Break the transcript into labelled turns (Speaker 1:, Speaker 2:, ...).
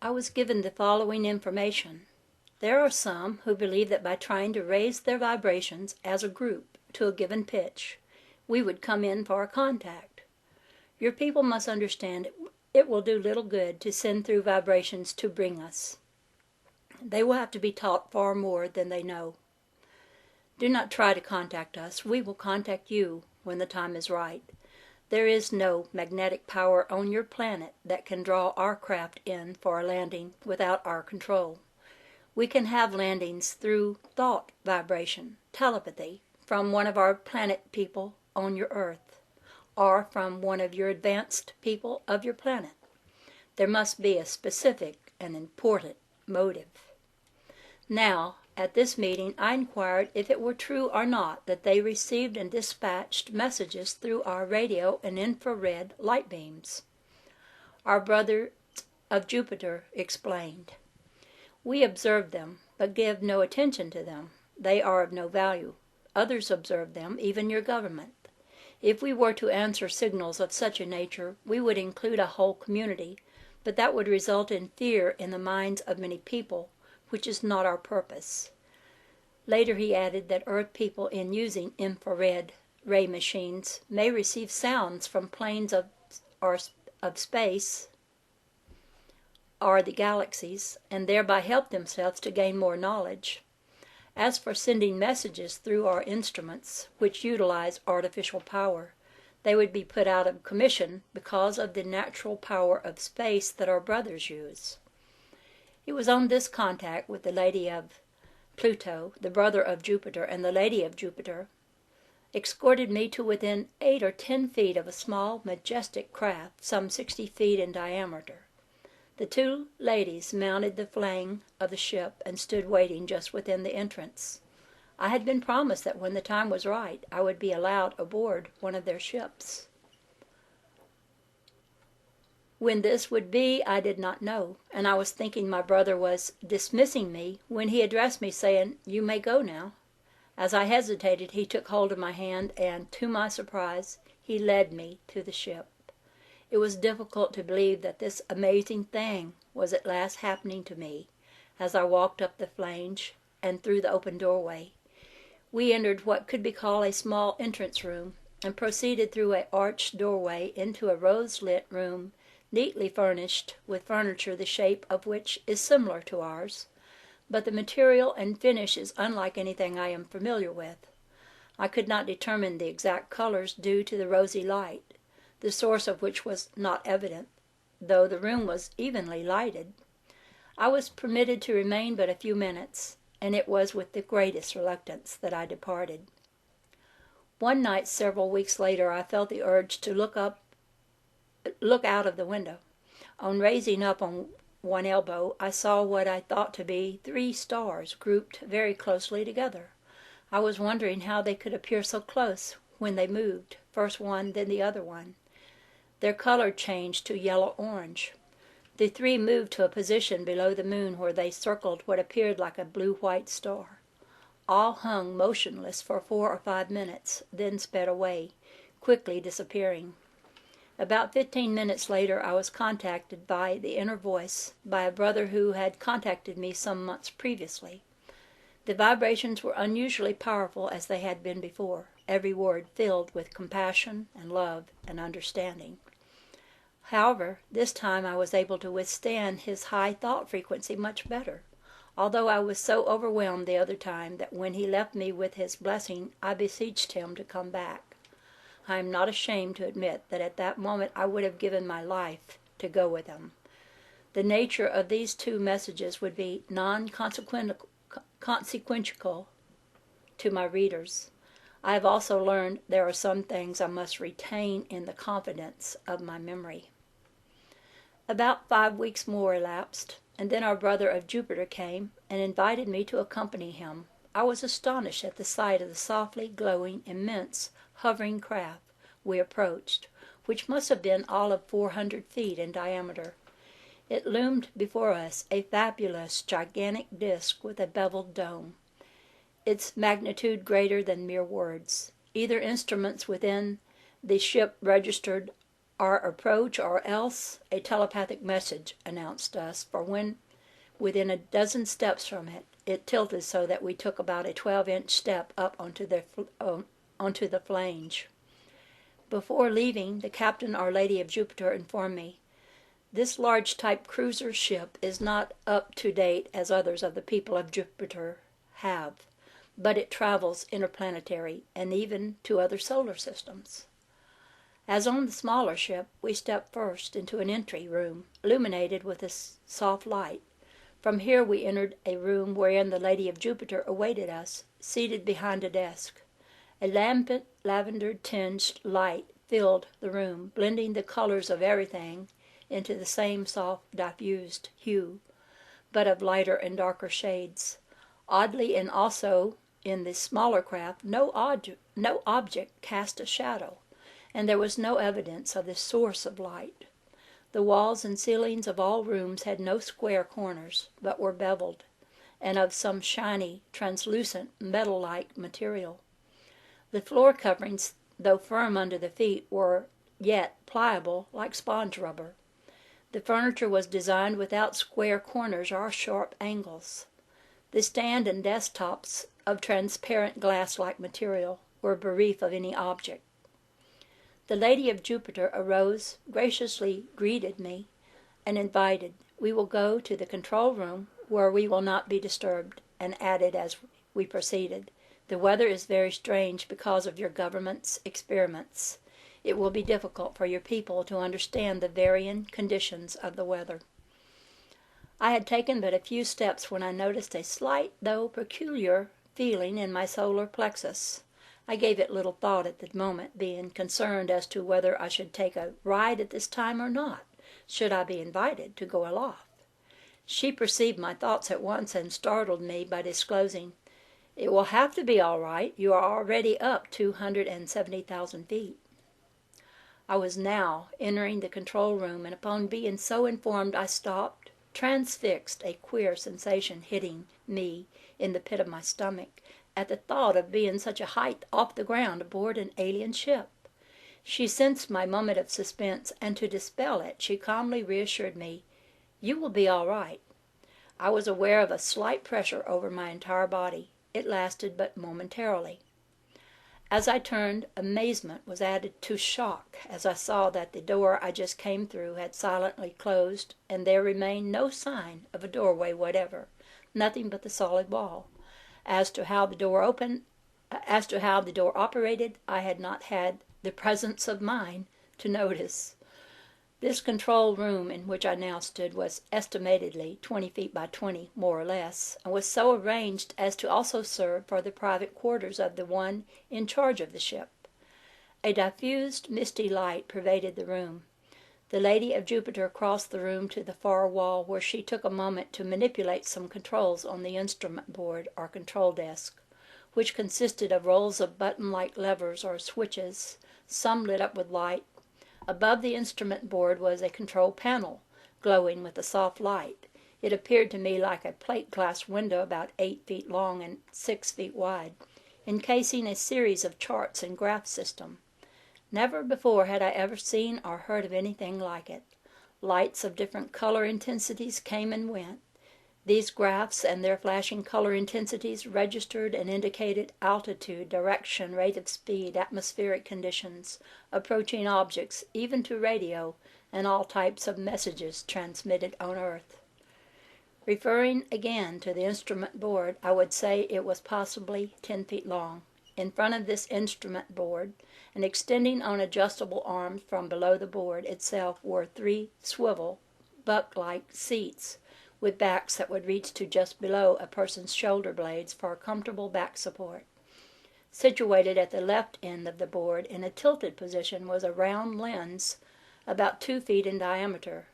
Speaker 1: I was given the following information. There are some who believe that by trying to raise their vibrations as a group to a given pitch, we would come in for a contact. Your people must understand it will do little good to send through vibrations to bring us. They will have to be taught far more than they know. Do not try to contact us. We will contact you when the time is right. There is no magnetic power on your planet that can draw our craft in for a landing without our control. We can have landings through thought vibration, telepathy, from one of our planet people on your Earth, or from one of your advanced people of your planet. There must be a specific and important motive. Now, at this meeting, I inquired if it were true or not that they received and dispatched messages through our radio and infrared light beams. Our brothers of Jupiter explained. We observe them, but give no attention to them. They are of no value. Others observe them, even your government. If we were to answer signals of such a nature, we would include a whole community, but that would result in fear in the minds of many people, which is not our purpose. Later he added that Earth people in using infrared ray machines may receive sounds from planes of space or the galaxies, and thereby help themselves to gain more knowledge. As for sending messages through our instruments, which utilize artificial power, they would be put out of commission because of the natural power of space that our brothers use. It was on this contact with the lady of Pluto, the brother of Jupiter, and the lady of Jupiter, escorted me to within 8 or 10 feet of a small, majestic craft, some 60 feet in diameter. The two ladies mounted the flang of the ship and stood waiting just within the entrance. I had been promised that when the time was right, I would be allowed aboard one of their ships. When this would be, I did not know, and I was thinking my brother was dismissing me when he addressed me, saying, "You may go now." As I hesitated, he took hold of my hand, and, to my surprise, he led me to the ship. It was difficult to believe that this amazing thing was at last happening to me. As I walked up the flange and through the open doorway, we entered what could be called a small entrance room, and proceeded through an arched doorway into a rose-lit room, neatly furnished with furniture the shape of which is similar to ours, but the material and finish is unlike anything I am familiar with. I could not determine the exact colors due to the rosy light, the source of which was not evident, though the room was evenly lighted. I was permitted to remain but a few minutes, and it was with the greatest reluctance that I departed. One night several weeks later I felt the urge to look out of the window. On raising up on one elbow, I saw what I thought to be 3 stars grouped very closely together. I was wondering how they could appear so close when they moved, first one, then the other one. Their color changed to yellow-orange. The 3 moved to a position below the moon where they circled what appeared like a blue-white star. All hung motionless for 4 or 5 minutes, then sped away, quickly disappearing. About 15 minutes later I was contacted by the inner voice by a brother who had contacted me some months previously. The vibrations were unusually powerful as they had been before, every word filled with compassion and love and understanding. However, this time I was able to withstand his high thought frequency much better, although I was so overwhelmed the other time that when he left me with his blessing I beseeched him to come back. I am not ashamed to admit that at that moment I would have given my life to go with him. The nature of these 2 messages would be non-consequential to my readers. I have also learned there are some things I must retain in the confidence of my memory. About 5 weeks more elapsed, and then our brother of Jupiter came and invited me to accompany him. I was astonished at the sight of the softly glowing, immense, hovering craft we approached, which must have been all of 400 feet in diameter. It loomed before us, a fabulous, gigantic disk with a beveled dome, its magnitude greater than mere words. Either instruments within the ship registered our approach, or else a telepathic message announced us, for when within a dozen steps from it, it tilted so that we took about a 12-inch step up onto the flange. Before leaving, the captain or lady of Jupiter informed me, "This large type cruiser ship is not up to date as others of the people of Jupiter have, but it travels interplanetary and even to other solar systems." As on the smaller ship, we stepped first into an entry room, illuminated with a soft light. From here we entered a room wherein the lady of Jupiter awaited us, seated behind a desk. A lambent, lavender-tinged light filled the room, blending the colors of everything into the same soft, diffused hue, but of lighter and darker shades. Oddly, and also in the smaller craft, no object cast a shadow, and there was no evidence of the source of light. The walls and ceilings of all rooms had no square corners, but were beveled, and of some shiny, translucent, metal-like material. The floor coverings, though firm under the feet, were yet pliable like sponge rubber. The furniture was designed without square corners or sharp angles. The stand and desktops, of transparent glass-like material, were bereft of any object. The lady of Jupiter arose, graciously greeted me, and invited, "We will go to the control room, where we will not be disturbed," and added as we proceeded, "The weather is very strange because of your government's experiments. It will be difficult for your people to understand the varying conditions of the weather." I had taken but a few steps when I noticed a slight, though peculiar, feeling in my solar plexus. I gave it little thought at the moment, being concerned as to whether I should take a ride at this time or not, should I be invited to go aloft. She perceived my thoughts at once and startled me by disclosing, "It will have to be all right. You are already up 270,000 feet." I was now entering the control room, and upon being so informed I stopped, transfixed, a queer sensation hitting me in the pit of my stomach at the thought of being such a height off the ground aboard an alien ship. She sensed my moment of suspense, and to dispel it, she calmly reassured me, "You will be all right." I was aware of a slight pressure over my entire body. It lasted but momentarily. As I turned, amazement was added to shock as I saw that the door I just came through had silently closed, and there remained no sign of a doorway whatever, nothing but the solid wall. As to how the door operated, I had not had the presence of mind to notice. This control room in which I now stood was estimatedly 20 feet by 20, more or less, and was so arranged as to also serve for the private quarters of the one in charge of the ship. A diffused, misty light pervaded the room. The lady of Jupiter crossed the room to the far wall, where she took a moment to manipulate some controls on the instrument board or control desk, which consisted of rolls of button-like levers or switches, some lit up with light. Above the instrument board was a control panel, glowing with a soft light. It appeared to me like a plate-glass window about 8 feet long and 6 feet wide, encasing a series of charts and graph system. Never before had I ever seen or heard of anything like it. Lights of different color intensities came and went. These graphs and their flashing color intensities registered and indicated altitude, direction, rate of speed, atmospheric conditions, approaching objects, even to radio, and all types of messages transmitted on Earth. Referring again to the instrument board, I would say it was possibly 10 feet long. In front of this instrument board, and extending on adjustable arms from below the board itself, were 3 swivel, buck-like seats, with backs that would reach to just below a person's shoulder blades for comfortable back support. Situated at the left end of the board in a tilted position was a round lens about 2 feet in diameter,